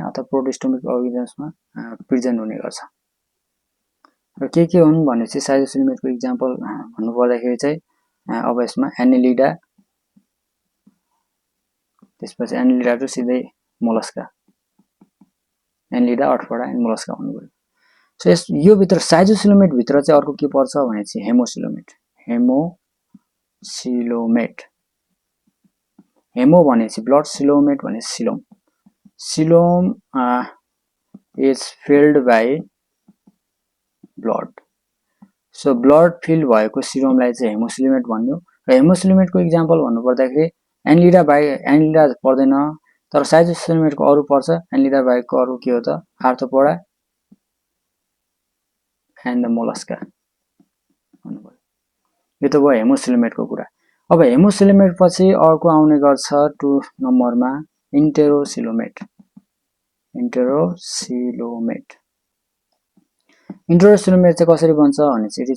अथवा प्रोटोस्टोमिक अर्गानिजम्समा प्रेजेन्ट हुने गर्छ र के हुन् भने चाहिँ साइजोसिलोमेटको एक्जाम्पल भन्नु पर्दाखेरि चाहिँ अब यसमा एनिलिडा त्यसपछि एनिलिडा टु सिधै Mollusca Annelida Arthropoda and Mollusca भन्नु पर्यो सो यो भित्र साइजोसिलोमेट भित्र चाहिँ अर्को के पर्छ भने चाहिँ हेमो भनेपछि ब्लड सिलोमेट भने coelom is filled by blood so blood filled भएको सिलोमलाई चाहिँ हेमोसिलोमेट भन्यो र हेमोसिलोमेटको एक्जाम्पल भन्नु पर्दाखेरि एनिलिडा पर्दैन तर साइजोसिलोमेटको अरु पर्छ एनिलिडा बाहेकको अरु के हो त आर्थ्रोपोडा एन्ड द मोलस्का भन्नु पर्यो यो त भयो हेमोसिलोमेटको कुरा अब हेमोसिलोमेट पछि अर्को आउने गर्छ 2 नम्बरमा इन्टेरोसिलोमेट चाहिँ कसरी बन्छ भने चाहिँ it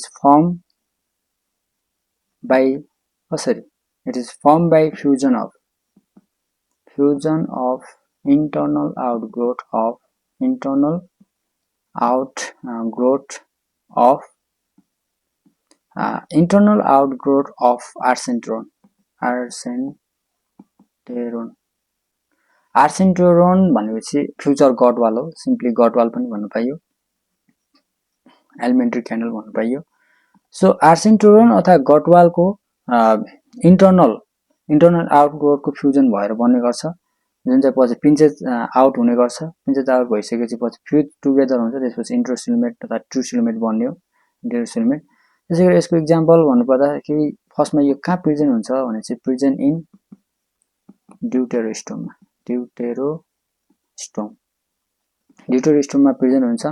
is form by fusion of internal outgrowth of archenteron भनेपछि फ्युचर गटवाल हो सिम्पली गटवाल पनि भन्नु पाइयो एलिमेन्ट्री क्यानल भन्नु पाइयो सो आर्सेन्टेरोन अथवा गटवालको इन्टर्नल आउटग्रोथको फ्युजन भएर बन्ने गर्छ जुन चाहिँ पछि पिन्चेज आउट हुने गर्छ पिन्चेज आउट भइसकेपछि पछि फ्युज टुगेदर हुन्छ त्यसपछि इन्ट्रोसिलोमेट तथा ट्रुसिलोमेट बन्यो इन्टेरोसिलोमेट त्यसैगरी यसको एक्जाम्पल भन्नुपर्दाखेरि फर्स्टमा यो कहाँ प्रेजेन्ट हुन्छ भने चाहिँ प्रेजेन्ट इन ड्युटेरोस्टोममा प्रेजेन्ट हुन्छ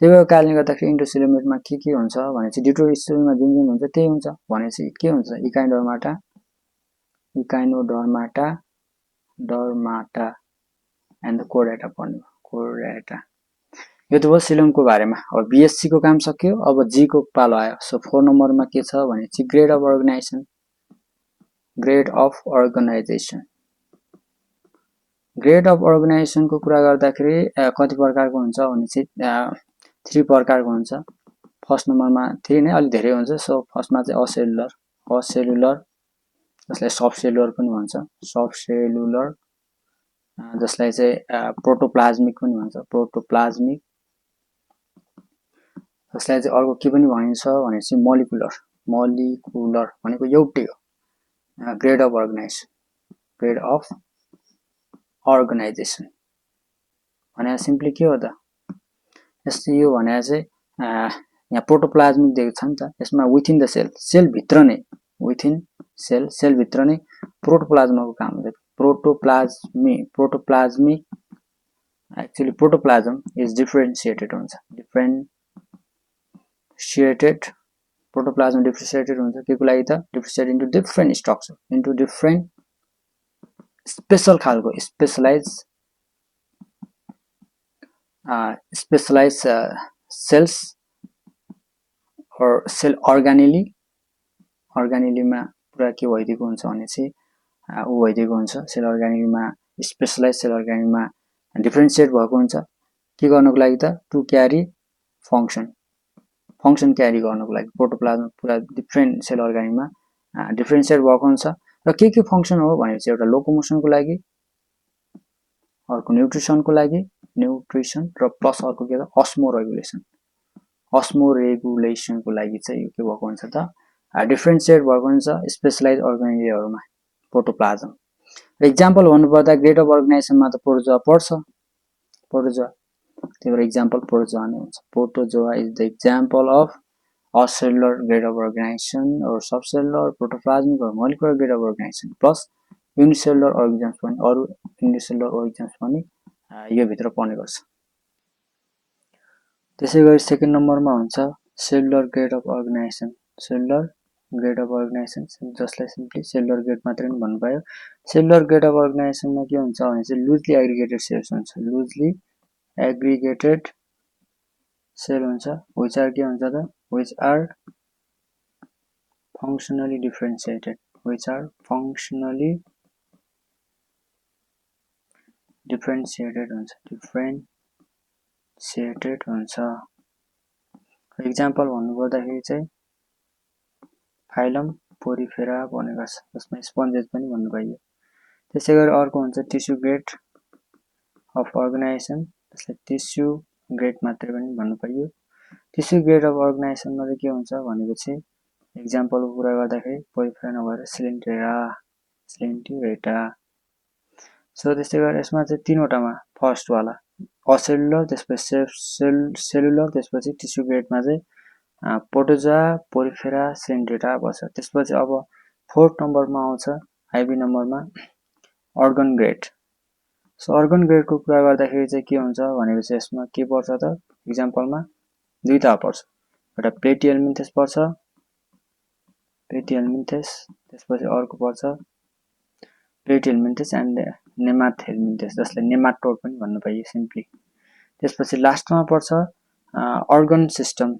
त्यही भएर कारणले गर्दाखेरि इन्ट्रोसिलोमेटमा के हुन्छ भने चाहिँ ड्युटेरोस्टोममा जुन हुन्छ त्यही हुन्छ भने चाहिँ के हुन्छ इकाइनोडर्माटा एन्ड द कोर्डेटा पर्ने कोर्डेटा यो त भयो सिलोमको बारेमा अब बीएससी को काम सक्यो अब जी को पालो आयो सो 4 नम्बरमा के छ भने चाहिँ ग्रेड अफ अर्गनाइजेसनको कुरा गर्दाखेरि कति प्रकारको हुन्छ भने चाहिँ 3 प्रकारको हुन्छ फर्स्ट नम्बरमा 3 नै अलि धेरै हुन्छ सो फर्स्टमा चाहिँ असेलुलर जसलाई सबसेलुलर पनि भन्छ सबसेलुलर जसलाई चाहिँ प्रोटोप्लाज्मिक पनि भन्छ जसलाई चाहिँ अर्को के पनि भनिन्छ भने चाहिँ मोलिकुलर भनेको एउटै हो ग्रेड अफ अर्गनाइजेसन भने सिम्पली के हो त यस्तो यो भने चाहिँ यहाँ प्रोटोप्लाज्मिक दिएको छ नि त यसमा विथिन द सेल भित्र नै सेल भित्र नै प्रोटोप्लाज्मको काम हुन्छ protoplasmic actually protoplasm is differentiated हुन्छ प्रोटोप्लाज्म डिफरेन्शिएटेड हुन्छ के को लागि त differentiated into different structure into different special खालको स्पेशलाइज सेल्स और सेल अर्गानिलीमा पुरा के भइदिएको हुन्छ भने चाहिँ उ भइदिएको हुन्छ सेल अर्गानिलीमा स्पेशलाइज सेल अर्गानिलीमा डिफरेन्शिएट भएको हुन्छ के गर्नको लागि त टु क्यारी फंक्सन क्यारी गर्नको लागि प्रोटोप्लाज्म पुरा डिफरेन्ट सेल अर्गानिलीमा डिफरेन्शिएट भएको हुन्छ र के फंक्सन हो भने चाहिँ एउटा लोकोमोसनको लागि अर्को न्युट्रिसनको लागि न्युट्रिसन र प्लस अर्को के त अस्मो रेगुलेसनको लागि चाहिँ यो के भएको हुन्छ त डिफरेन्शिएट भएको हुन्छ स्पेशलाइज अर्गानिजमहरुमा प्रोटोप्लाज्म एक्जाम्पल भन्नुपर्दा ग्रेड अफ अर्गानाइजेसनमा त प्रोटोजोआ पर्छ त्यही भएर एक्जाम्पल प्रोटोजोआ नै हुन्छ protozoa is the example of cellular grade of organization or subcellular protoplasmic or molecular grade of organization plus unicellular organisms पनि अरु unicellular organisms पनि यो भित्र पर्ने गर्छ। त्यसैगरी सेकेन्ड नम्बरमा हुन्छ cellular grade of organization, cellular grade of organization जसलाई सिम्पली cellular grade मात्रै पनि भन्नु पायो। cellular grade of organization मा के हुन्छ भने चाहिँ loosely aggregated cells हुन्छ, loosely aggregated cell हुन्छ which are के हुन्छ त which are functionally differentiated, which are functionally differentiated हुन्छ, differentiated हुन्छ। एक्जाम्पल भन्नुपर्दाखेरि चाहिँ फाइलम पोरिफेरा भनेको छ, जसमा स्पन्जेस पनि भन्नु पाइयो। त्यसैगरी अर्को हुन्छ टिस्यु ग्रेड अफ अर्गनाइजेसन, जसलाई टिस्यु ग्रेड मात्रै पनि भन्नु पाइयो। टिस्यु ग्रेड अफ अर्गनाइजेसनमा चाहिँ के हुन्छ भनेपछि एक्जाम्पलको कुरा गर्दाखेरि पोरिफेरा नभएर सिलेन्टिरेटा। सो त्यसैगरी यसमा चाहिँ तीनवटामा फर्स्ट वाला असेलुलर, त्यसपछि सेलुलर, त्यसपछि टिस्यु ग्रेडमा चाहिँ प्रोटोजोआ, पोरिफेरा, सिलेन्टिरेटा बस्छ। त्यसपछि अब फोर्थ नम्बरमा आउँछ आइबी नम्बरमा अर्गन ग्रेड। सो अर्गन ग्रेडको कुरा गर्दाखेरि चाहिँ के हुन्छ भनेपछि यसमा के पर्छ त एक्जाम्पलमा दुईटा पर्छ, एउटा प्लेटिहेल्मिन्थेस पर्छ, प्लेटिहेल्मिन्थेस, त्यसपछि अर्को पर्छ प्लेटिहेल्मिन्थेस एन्ड नेमाथेल्मिन्थेस, जसलाई नेमाटोड पनि भन्नु पाइयो सिम्पली। त्यसपछि लास्टमा पर्छ अर्गन सिस्टम,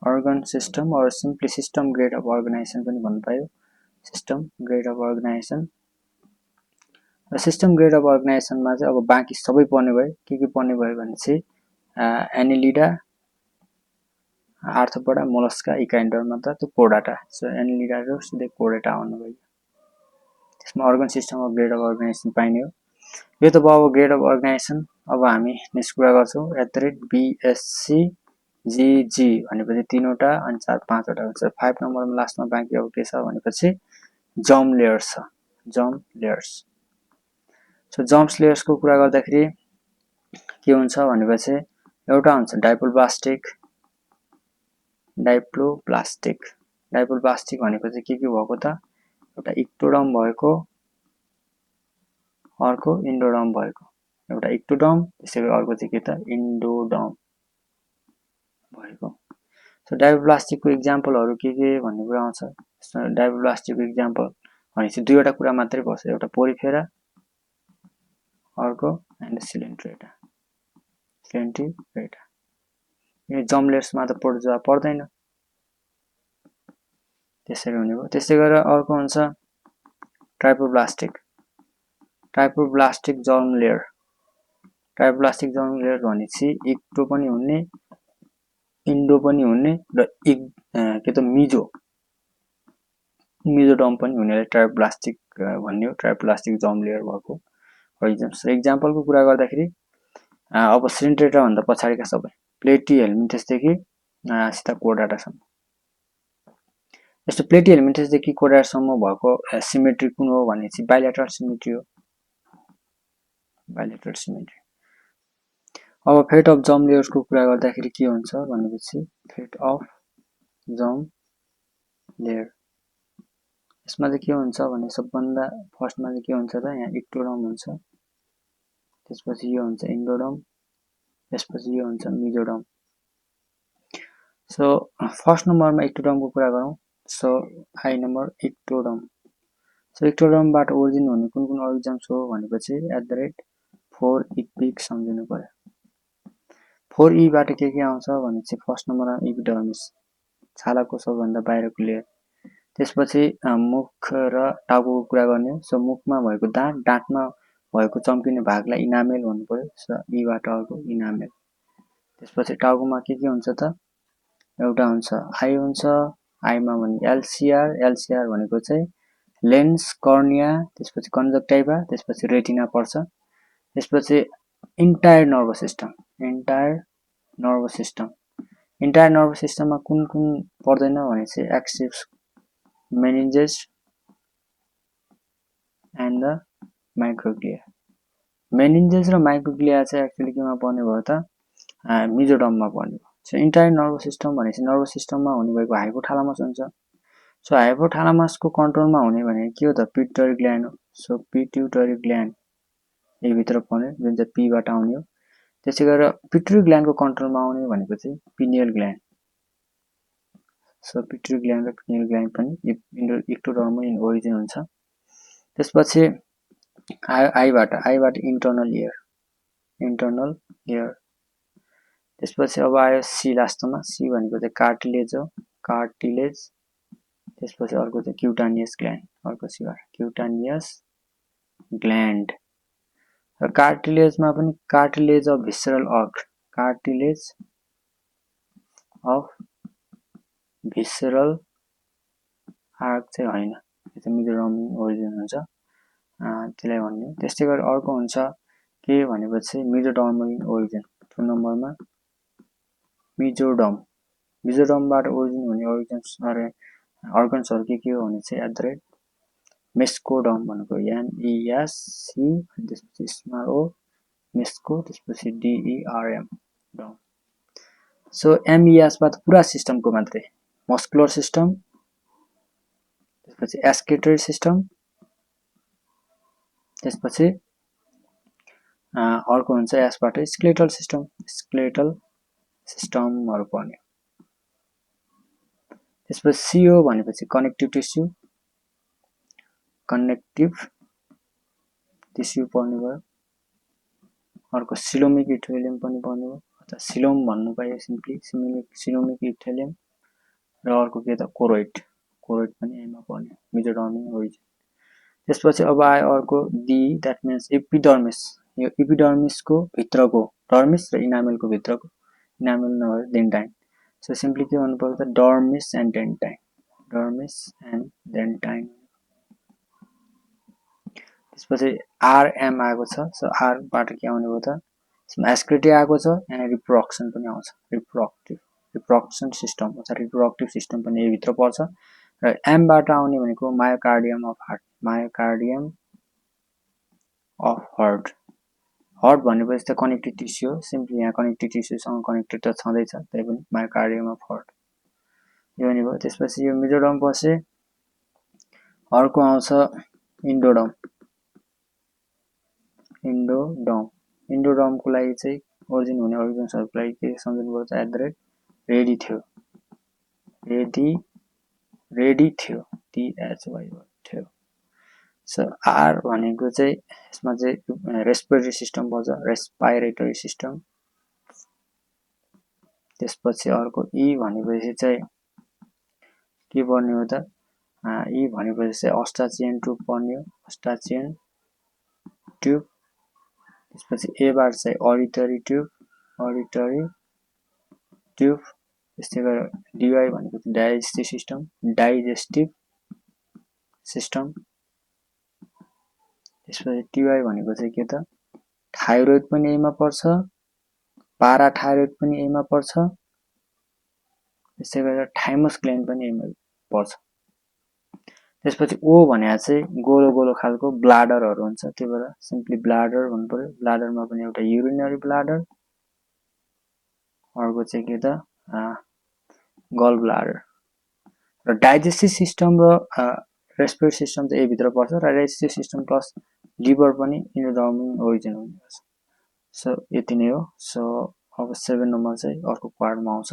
अर्गन सिस्टम और simply system grade of organisation पनि भन्नु पायो, सिस्टम ग्रेड अफ अर्गनाइजेसन। र सिस्टम ग्रेड अफ अर्गनाइजेसनमा चाहिँ अब बाँकी सबै पर्ने भयो। के पर्ने भयो भने चाहिँ एनिलिडा, आर्थ्रोपोडा, मोलस्का, इकाइन्डरमा त त्यो कोर्डाटा, सो एनिलिडा र सिधै कोर्डाटा आउनु भयो। त्यसमा organ system of grade of organisation पाइने हो। यो त भयो अब ग्रेड अफ अर्गनाइजेसन। अब हामी नेक्स्ट कुरा गर्छौँ @BSc GG भनेपछि तीनवटा अनि 4-5वटा हुन्छ। 5 नम्बरमा लास्टमा बाँकी अब के छ भनेपछि जर्म लेयर्स छ, जर्म लेयर्स। सो जर्म्स लेयर्सको कुरा गर्दाखेरि के हुन्छ भनेपछि एउटा हुन्छ डाइप्लोब्लास्टिक, डाइप्लोब्लास्टिक, डाइप्लोब्लास्टिक भनेको चाहिँ के भएको त एउटा इक्टोडर्म भएको, अर्को इन्डोडर्म भएको, एउटा इक्टोडर्म त्यसैगरी अर्को चाहिँ के त इन्डोडर्म भएको। सो डाइप्लोब्लास्टिकको एक्जाम्पलहरु के भन्ने कुरा आउँछ। डाइप्लोब्लास्टिकको एक्जाम्पल भनेपछि दुईवटा कुरा मात्रै पर्छ, एउटा पोरिफेरा, अर्को एन्ड सिलेन्टिरेटा, सिलेन्टिरेटा। यो जर्म लेयर्समा त प्रोटोजोआ पर्दैन, त्यसरी हुने भयो। त्यसै गरेर अर्को हुन्छ ट्राइप्लोब्लास्टिक, ट्राइप्लोब्लास्टिक जर्म लेयर। ट्राइप्लोब्लास्टिक जर्म लेयर भनेपछि इक्टो पनि हुने, इन्डो पनि हुने र के त मिजोडर्म पनि हुनेले ट्राइप्लोब्लास्टिक भन्ने हो। ट्राइप्लोब्लास्टिक जर्म लेयर भएको एक्जाम्पलको कुरा गर्दाखेरि अब सिलेन्टिरेटा भन्दा पछाडिका सबै प्लेटिहेल्मिन्थेसदेखि सिधा कोर्डाटासम्म। यस्तो प्लेटिहेल्मिन्थेसदेखि कोर्डाटासम्म भएको सिमेट्री कुन हो भनेपछि बाइलेटरल सिमेट्री हो, बाइलेटरल सिमेट्री। अब फेट अफ जर्म लेयर्सको कुरा गर्दाखेरि के हुन्छ भनेपछि फेट अफ जर्म लेयर, यसमा चाहिँ के हुन्छ भने सबभन्दा फर्स्टमा चाहिँ के हुन्छ त यहाँ इक्टोडर्म हुन्छ, त्यसपछि यो हुन्छ इन्डोडर्म, त्यसपछि यो हुन्छ मिजोडर्म। सो फर्स्ट नम्बरमा इक्टोडर्मको कुरा गरौँ। So I number ectoderm. So इक्टोडर्मबाट ओरिजिन हुने कुन अर्गजम्स हो भनेपछि @4E सम्झिनु पर्यो। 4E बाट के आउँछ भनेपछि फर्स्ट नम्बरमा इपिडर्मिस, छालाको सबभन्दा बाहिरको लेयर। त्यसपछि मुख र टाउकोको कुरा गर्ने हो। सो मुखमा भएको दाँत, दाँतमा भएको चम्किने भागलाई इनामेल भन्नु पर्यो। सो ई बाट अर्को इनामेल। त्यसपछि टाउकोमा के हुन्छ त एउटा हुन्छ आई हुन्छ, आईमा भने एलसीआर, एलसीआर भनेको चाहिँ लेन्स, कर्निया, त्यसपछि कन्जक्टिभा, त्यसपछि रेटिना पर्छ। त्यसपछि entire nervous system, entire nervous system. Entire nervous सिस्टममा कुन पर्दैन भने चाहिँ axis, meninges and the microglia. Meninges र माइक्रोग्लिया चाहिँ एक्चुअली केमा पर्ने भयो त मिजोडर्ममा पर्ने भयो। सो इन्टायर नर्भस सिस्टम भनेपछि नर्भस सिस्टममा हुने भएको हाइपोथालामस हुन्छ। सो हाइपोथालामसको कन्ट्रोलमा हुने भने के हो त पिट्युटरी ग्ल्यान्ड हो। सो पिट्युटरी ग्ल्यान्ड यही भित्र पर्ने जुन चाहिँ पीबाट आउने हो। त्यसै गरेर पिट्युटरी ग्ल्यान्डको कन्ट्रोलमा आउने भनेको चाहिँ pineal gland. So pituitary gland र पिनियल ग्ल्यान्ड पनि इक्टोडर्मल इन ओरिजिन हुन्छ। त्यसपछि आईबाट इन्टर्नल इयर। त्यसपछि अब आयो सी लास्टमा। सी भनेको चाहिँ कार्टिलेज हो, कार्टिलेज। त्यसपछि अर्को चाहिँ क्युटानियस ग्ल्यान्ड, अर्को सीबाट क्युटानियस ग्ल्यान्ड। र कार्टिलेजमा पनि cartilage of visceral arch, cartilage of visceral arch चाहिँ होइन, यो चाहिँ मेजोडर्मल ओरिजिन हुन्छ, त्यसलाई भन्ने। त्यस्तै गरी अर्को हुन्छ के भनेपछि मेजोडर्मल ओरिजिन। 2 नम्बरमा मेजोडर्मबाट ओरिजिन हुने अर्गन्सहरू के हो भने चाहिँ एट मेस्कोडर्म भनेको MESC, त्यसपछि स्मल ओ मेस्को, त्यसपछि DERM डर्म। सो MESबाट पुरा सिस्टमको मात्रै मस्कुलर सिस्टम, त्यसपछि एस्केटरी सिस्टम, त्यसपछि अर्को हुन्छ यसबाट स्केलेटल सिस्टमहरू पर्ने। त्यसपछि CO भनेपछि कनेक्टिभ टिस्यु पर्ने भयो। अर्को सिलोमिक इथेलियम पनि पर्ने भयो, अथवा सिलोम भन्नु पाइयो सिम्पली, सिलोमिक इथेलियम। र अर्को के त कोरोइड पनि यसमा पर्ने, मेजोडर्मल ओरिजिन। त्यसपछि अब आयो अर्को डी, द्याट मिन्स एपिडर्मिस। यो एपिडर्मिसको भित्रको डर्मिस र इनामेलको भित्रको, इनामेल नभएर डेन्टाइन। सो सिम्पली के भन्नु पर्यो त डर्मिस एन्ड डेन्टाइन। त्यसपछि RM आएको छ। सो आरबाट के आउने भयो त एस्क्रेटी आएको छ, यहाँ रिप्रोडक्सन पनि आउँछ, रिप्रोडक्सन सिस्टम अथवा रिप्रोडक्टिभ सिस्टम पनि यही भित्र पर्छ। र एमबाट आउने भनेको मायोकार्डियम अफ हार्ट। हार्ट भनेपछि त कनेक्टिभ टिस्यु हो, सिम्पली यहाँ कनेक्टिभ टिस्युसँग कनेक्टेड त छँदैछ, त्यही पनि मायोकार्डियम अफ हार्ट यो नि भयो। त्यसपछि यो मेजोडर्म पछि अर्को आउँछ इन्डोडर्मको लागि चाहिँ ओरिजिन हुने अर्गन्सहरूको लागि के सम्झनु पर्छ एट रेडी थियो THY। सो आर भनेको चाहिँ यसमा चाहिँ रेस्पिरेटरी सिस्टम पर्छ, रेस्पिरेटरी सिस्टम। त्यसपछि अर्को ई भनेपछि चाहिँ के पर्ने हो त ई भनेपछि चाहिँ अस्टाचियन ट्युब पर्ने हो, अस्टाचियन ट्युब। त्यसपछि एबाट चाहिँ अडिटरी ट्युब। त्यस्तै गरेर DY भनेको डाइजेस्टिभ सिस्टम। त्यसपछि TY भनेको चाहिँ के त थाइरोइड पनि यहीमा पर्छ, पाराथाइरोइड पनि यहीमा पर्छ, त्यसै गरेर थाइमस ग्ल्यान्ड पनि यहीमा पर्छ। त्यसपछि O भने चाहिँ गोलो खालको ब्लाडरहरू हुन्छ, त्यही भएर सिम्पली ब्लाडर भन्नु पर्यो। ब्लाडरमा पनि एउटा युरिनरी ब्लाडर, अर्को चाहिँ के त गल ब्लाडर। र डाइजेस्टिभ सिस्टम र रेस्पिरेटरी सिस्टम चाहिँ यही भित्र पर्छ, र डाइजेस्टिभ सिस्टम प्लस लिभर पनि इन्डोडर्मल ओरिजिन हुने गर्छ। सो यति नै हो। सो अब 7 नम्बर चाहिँ अर्को पार्टमा आउँछ।